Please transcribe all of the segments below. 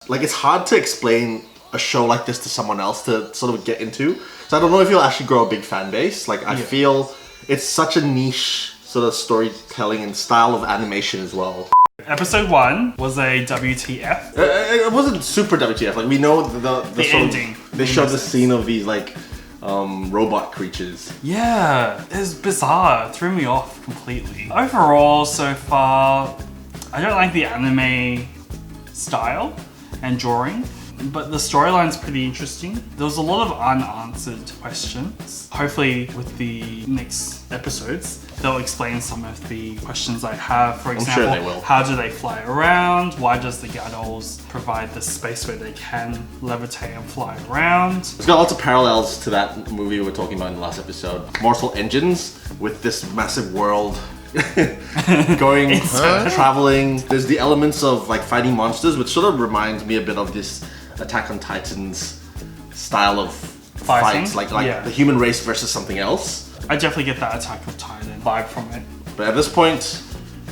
Like, it's hard to explain a show like this to someone else to sort of get into. So I don't know if you'll actually grow a big fan base. Like, I feel it's such a niche sort of storytelling and style of animation as well. Episode 1 was a WTF. It wasn't super WTF. Like, we know the ending. They showed the scene of these like robot creatures. Yeah, it's bizarre. It threw me off completely. Overall, so far, I don't like the anime style and drawing, but the storyline's pretty interesting. There was a lot of unanswered questions. Hopefully with the next episodes, they'll explain some of the questions I have. For example, I'm sure they will. How do they fly around? Why does the Gaddles provide the space where they can levitate and fly around? It's got lots of parallels to that movie we were talking about in the last episode. Morsel engines with this massive world going, traveling. There's the elements of like fighting monsters, which sort of reminds me a bit of this Attack on Titan's style of fights, like the human race versus something else. I definitely get that Attack of Titan vibe from it. But at this point,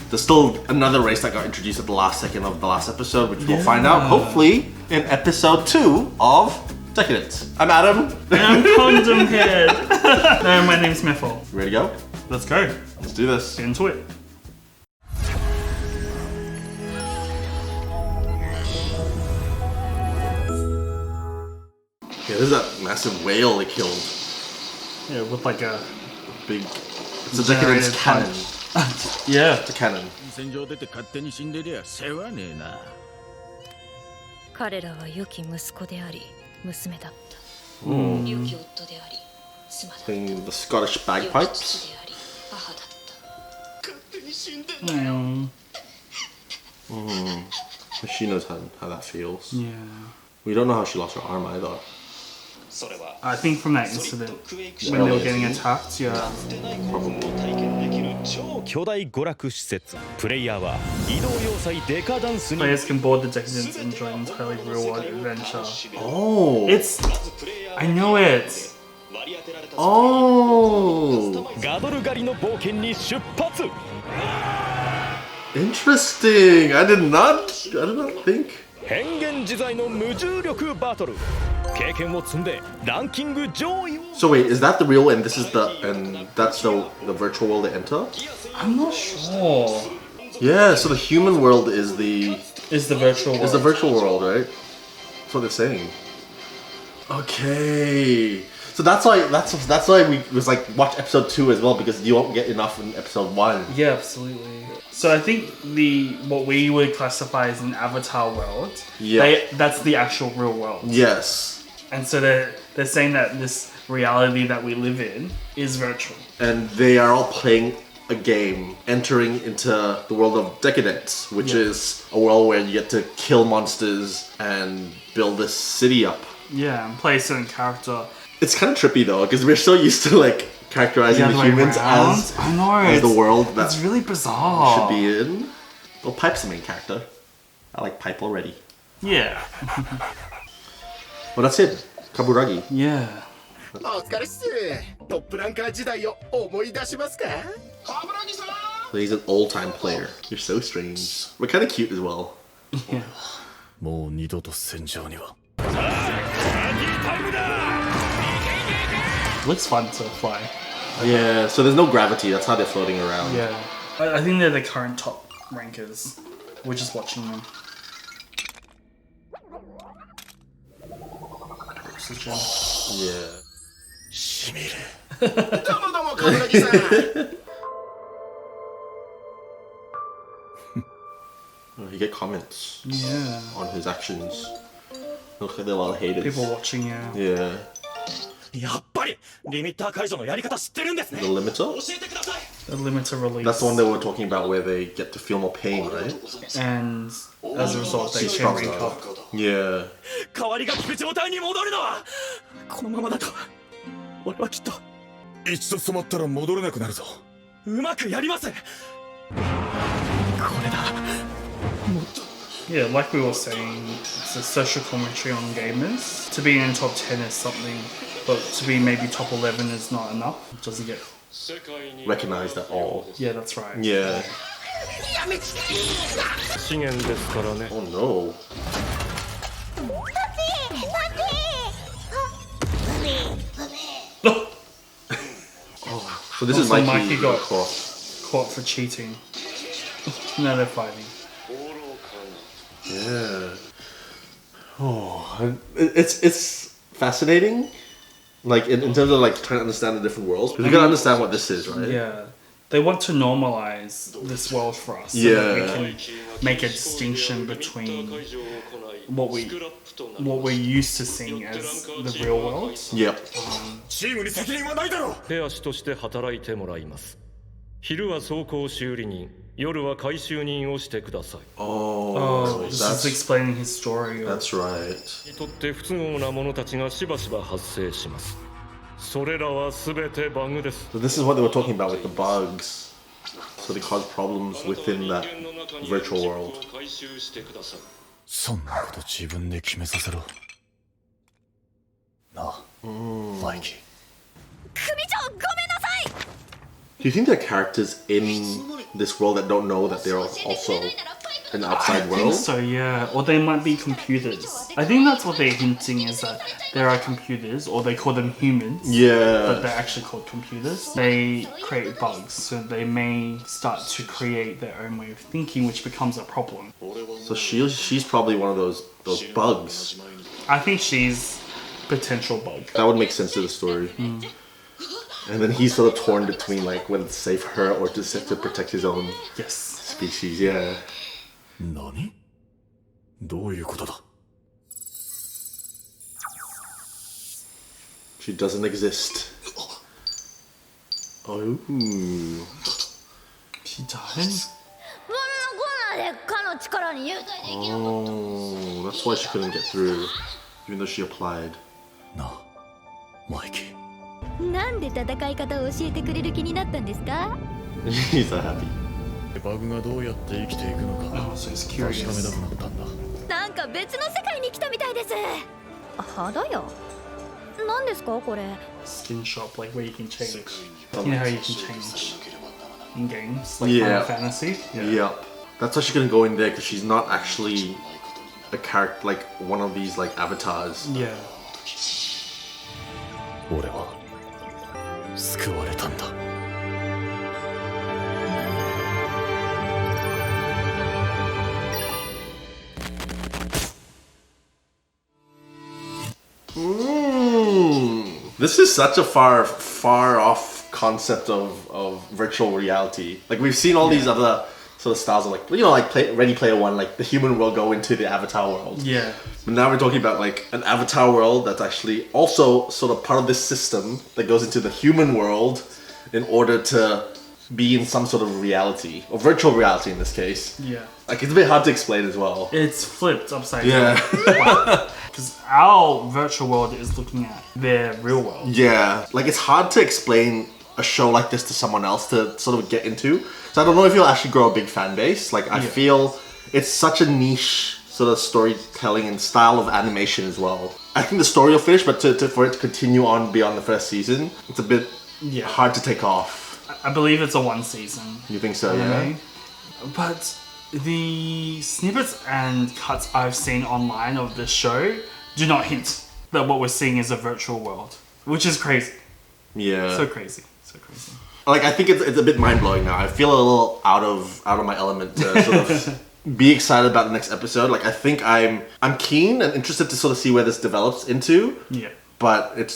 there's still another race that got introduced at the last second of the last episode, which we'll find out hopefully in episode 2 of Deca-Dence. I'm Adam. And I'm Condom Head. And my name's Methil. Ready to go? Let's go. Let's do this. Get into it. Yeah, this is that massive whale they killed. Yeah, with like a big... It's a Deca-Dence cannon. Yeah. It's a cannon. 彼らは良き息子であり、娘だった。良き夫であり、妻だった。 Playing the Scottish bagpipes. She knows how that feels. Yeah. We don't know how she lost her arm either. I think from that incident when they were getting attacked, yeah. Players can board the Deca-Dence and enjoy an entirely real-world adventure. Oh! I know it! Oh! Interesting! I did not think. So wait, is that the real and this is that's the virtual world they enter? I'm not sure. Yeah, so the human world is the virtual world. Is the virtual world, right? That's what they're saying. Okay. So that's why we was like watch episode 2 as well, because you won't get enough in episode 1. Yeah, absolutely. So I think what we would classify as an avatar world, that's the actual real world. Yes. And so they're saying that this reality that we live in is virtual. And they are all playing a game, entering into the world of Deca-Dence, which is a world where you get to kill monsters and build this city up. Yeah, and play a certain character. It's kind of trippy though, because we're so used to like characterizing the humans as the world that it's really bizarre. should be in. Well, Pipe's the main character. I like Pipe already. Yeah. Well, that's it. Kaburagi. Yeah. So he's an old-time player. You're so strange. We're kind of cute as well. Yeah. Looks fun to fly. Yeah, so there's no gravity. That's how they're floating around. Yeah. I think they're the current top rankers. We're just watching them. Oxygen. Yeah. Oh, you get comments on his actions. Looks like there are a lot of haters. People watching, yeah. Yeah. The limiter? The limiter release. That's the one they were talking about where they get to feel more pain, right? And as a result, they can recover. Yeah. Yeah, like we were saying, it's a social commentary on gamers. To be in top 10 is something, but to be maybe top 11 is not enough. It doesn't get recognized at all. Yeah, that's right. Yeah. Oh no. So this is Also, Mikey Mikey got caught. caught for cheating. Now they're fighting. Yeah. Oh, it's fascinating. Like in terms of like trying to understand the different worlds, because we gotta understand what this is, right? Yeah. They want to normalize this world for us so that we can make a distinction between what we're used to seeing as the real world. Yep. チームに責任はないだろう。手足として働いてもらいます。昼は走行修理人、夜は回収人をしてください。 Oh, This is explaining his story. that's right. にとって不都合な者たちがしばしば発生します。それらはすべてバグです。 So this is what they were talking about with the bugs. So they cause problems within that virtual world. 回収してください。そんなこと自分で決めさせろ。なあ、マイキー。組長ごめんなさい Do you think there are characters in this world that don't know that they're also an outside I think world? so, yeah. Or they might be computers. I think that's what they're hinting is that there are computers, or they call them humans. But Yeah. they're actually called computers. They create bugs, so they may start to create their own way of thinking, which becomes a problem. So she's probably one of those bugs. I think she's potential bug. That would make sense to the story. And then he's sort of torn between like whether to save her or to protect his own Yes. species. Yeah. 何？どういうことだ？ She doesn't exist. Oh. She died? こんなこんなでかの力に優待できなかった Oh, that's why she couldn't get through, even though she applied. なあ、マイキー。なんで戦い方を教えてくれる気になったんですか He's so happy. バグがどうやって生きていくのか Oh, so he's 確かめ curious. たくなったんだ。なんか別の世界に来たみたいです肌よ何ですかこれ Skin shop, like where you can change. You know how you can change in games, like Yeah. Final Fantasy? Yep. That's why she couldn't go in there because she's not actually a character, like one of these like avatars. Yeah. 俺は救われたんだ。This is such a far off concept of virtual reality. Like we've seen all these other sort of styles of like, you know, like Ready Player One, like the human will go into the avatar world. Yeah. But now we're talking about like an avatar world that's actually also sort of part of this system that goes into the human world in order to be in some sort of reality, or virtual reality in this case. Yeah. Like it's a bit hard to explain as well. It's flipped upside Yeah. down. Because our virtual world is looking at their real world. Yeah, like it's hard to explain a show like this to someone else to sort of get into. So I don't know if you'll actually grow a big fan base. Like I feel it's such a niche sort of storytelling and style of animation as well. I think the story will finish, but for it to continue on beyond the first season, it's a bit hard to take off. I believe it's a one season. You think so? anime. Yeah. But the snippets and cuts I've seen online of this show do not hint that what we're seeing is a virtual world, which is crazy. Yeah. So crazy. So crazy. Like I think it's a bit mind blowing now. I feel a little out of my element to sort of be excited about the next episode. Like I think I'm keen and interested to sort of see where this develops into. Yeah. But it's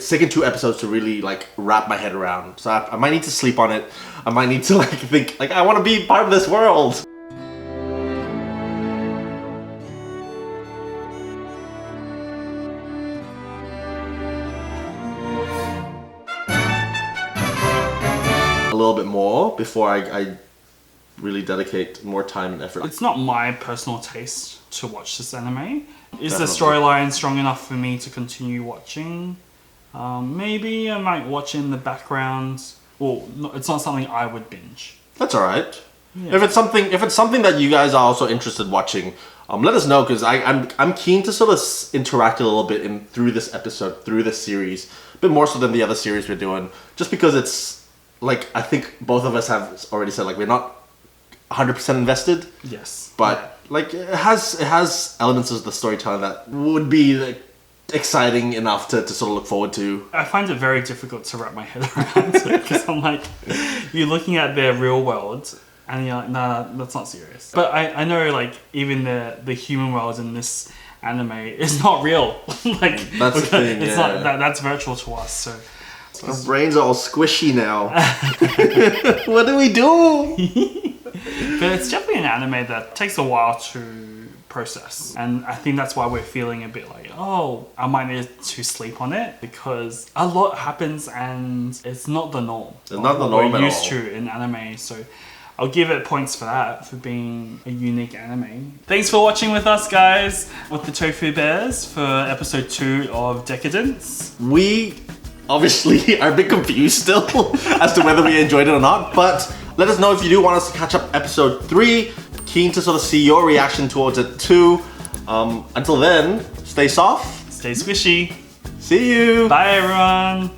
taken 2 episodes to really like wrap my head around. So I might need to sleep on it. I might need to like think like I want to be part of this world. A little bit more before I really dedicate more time and effort. It's not my personal taste to watch this anime. Is the Definitely. storyline strong enough for me to continue watching? Maybe I might watch in the background. Well, no, it's not something I would binge. That's all right. If it's something that you guys are also interested in watching, let us know because I'm keen to sort of interact a little bit through this episode, through this series, a bit more so than the other series we're doing. Just because it's like I think both of us have already said like we're not 100% invested, Yes. but Like it has elements of the storytelling that would be like, exciting enough to sort of look forward to. I find it very difficult to wrap my head around because I'm like, you're looking at their real world and you're like, nah, that's not serious. But I know like even the human world in this anime is not real. Like That's the thing, it's yeah. not that's virtual to us. So Our brains are all squishy now. What do we do? but it's definitely an anime that takes a while to process, and I think that's why we're feeling a bit like, oh, I might need to sleep on it because a lot happens and it's not the norm. It's not the what norm we're at used all. to in anime. So I'll give it points for that, for being a unique anime. Thanks for watching with us, guys, with the Tofu Bears for episode 2 of Deca-Dence. We obviously are a bit confused still as to whether we enjoyed it or not, but let us know if you do want us to catch up episode 3. Keen to sort of see your reaction towards it too. Until then, stay soft. Stay squishy. See you. Bye, everyone.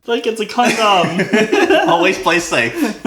Like it's a condom. Always play safe.